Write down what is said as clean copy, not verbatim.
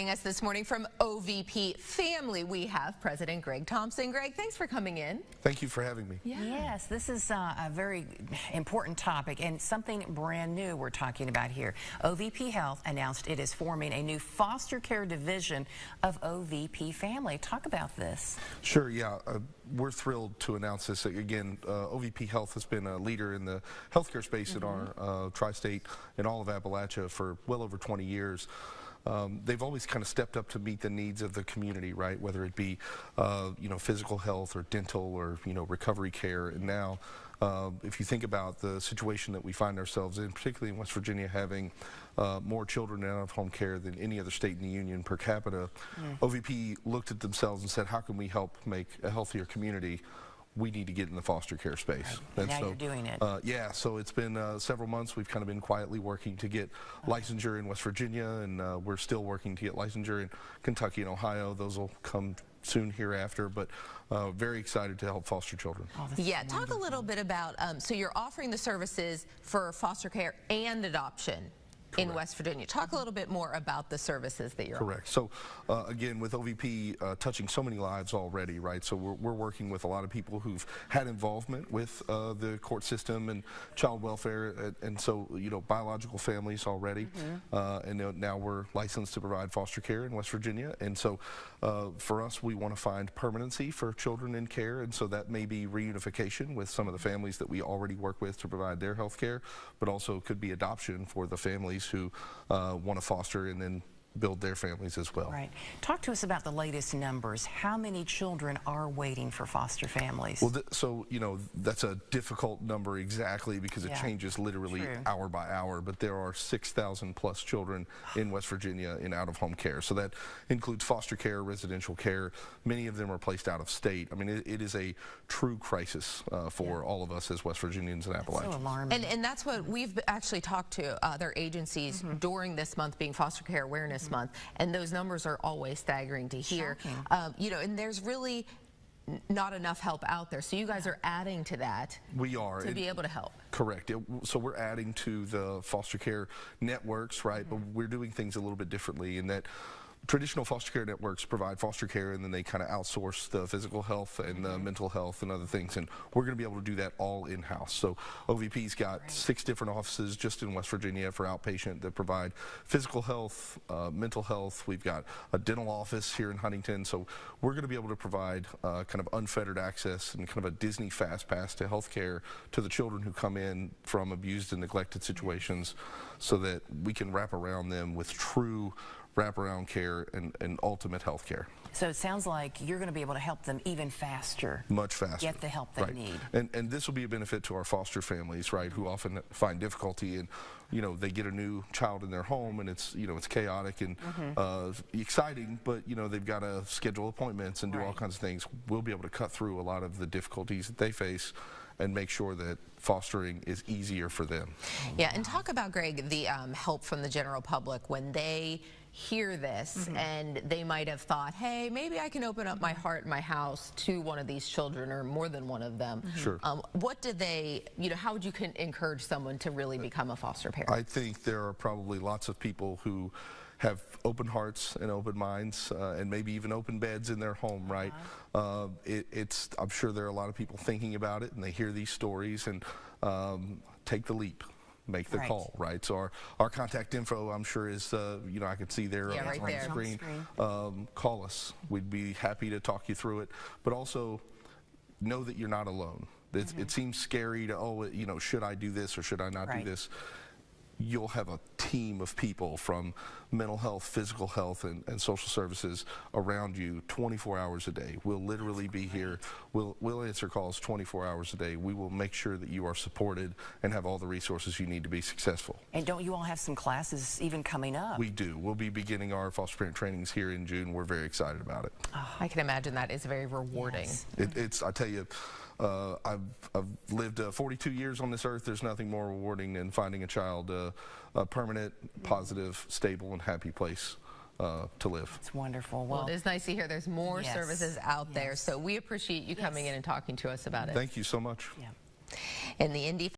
Joining us this morning from OVP Family, we have President Greg Thompson. Greg, thanks for coming in. Thank you for having me. Yeah. Yes, this is a very important topic and something brand new we're talking about here. OVP Health announced it is forming a new foster care division of OVP Family. Talk about this. Sure, yeah. We're thrilled to announce this. Again, OVP Health has been a leader in the healthcare space in our tri-state and all of Appalachia for well over 20 years. They've always kind of stepped up to meet the needs of the community, right? Whether it be, physical health or dental or, recovery care. And now, if you think about the situation that we find ourselves in, particularly in West Virginia, having more children in out-of-home care than any other state in the union per capita, OVP looked at themselves and said, how can we help make a healthier community? We need to get in the foster care space. Right. And now so, you're doing it. Yeah, so it's been several months. We've kind of been quietly working to get licensure in West Virginia, and we're still working to get licensure in Kentucky and Ohio. Those will come soon hereafter, but very excited to help foster children. Oh, yeah, talk a little bit about, so you're offering the services for foster care and adoption. Correct. In West Virginia. Talk a little bit more about the services that you're Correct. So again, with OVP touching so many lives already, right? So we're working with a lot of people who've had involvement with the court system and child welfare, and so biological families already, and now we're licensed to provide foster care in West Virginia. And so for us, we want to find permanency for children in care, and so that may be reunification with some of the families that we already work with to provide their health care, but also could be adoption for the families who want to foster and then build their families as well. Right. Talk to us about the latest numbers. How many children are waiting for foster families? Well, so, that's a difficult number exactly because it changes literally hour by hour, but there are 6,000 plus children in West Virginia in out-of-home care. So that includes foster care, residential care. Many of them are placed out of state. I mean, it is a true crisis for all of us as West Virginians and Appalachians. So alarming. And that's what we've actually talked to other agencies during this month being Foster Care Awareness Month, and those numbers are always staggering to hear. And there's really not enough help out there, so you guys are adding to that. We are to be able to help. Correct. So we're adding to the foster care networks, right? But we're doing things a little bit differently in that traditional foster care networks provide foster care, and then they kind of outsource the physical health and the mental health and other things, and we're going to be able to do that all in-house. So OVP's got 6 different offices just in West Virginia for outpatient that provide physical health, mental health. We've got a dental office here in Huntington, so we're going to be able to provide kind of unfettered access and kind of a Disney fast pass to health care to the children who come in from abused and neglected situations, so that we can wrap around them with true wraparound care and ultimate health care. So it sounds like you're going to be able to help them even faster. Much faster. Get the help they need. And this will be a benefit to our foster families, right, who often find difficulty in, they get a new child in their home, and it's, it's chaotic and exciting, but, they've got to schedule appointments and do all kinds of things. We'll be able to cut through a lot of the difficulties that they face and make sure that fostering is easier for them. Yeah, and talk about, Greg, the help from the general public when they hear this and they might have thought, hey, maybe I can open up my heart and my house to one of these children or more than one of them. Sure. What do they, how would you encourage someone to really become a foster parent? I think there are probably lots of people who have open hearts and open minds and maybe even open beds in their home, right? I'm sure there are a lot of people thinking about it, and they hear these stories and take the leap. Make the call, right? So our contact info, I'm sure, is, I can see there on the screen. Call us. We'd be happy to talk you through it. But also, know that you're not alone. It seems scary to, should I do this or should I not do this? You'll have a team of people from mental health, physical health, and social services around you 24 hours a day. We'll literally be here. We'll answer calls 24 hours a day. We will make sure that you are supported and have all the resources you need to be successful. And don't you all have some classes even coming up? We do. We'll be beginning our foster parent trainings here in June. We're very excited about it. Oh, I can imagine that is very rewarding. Yes. I tell you, I've lived 42 years on this earth. There's nothing more rewarding than finding a child a permanent, positive, stable, and happy place to live. It's wonderful. Well, it is nice to hear there's more services out there. So we appreciate you coming in and talking to us about it. Thank you so much. In the Indy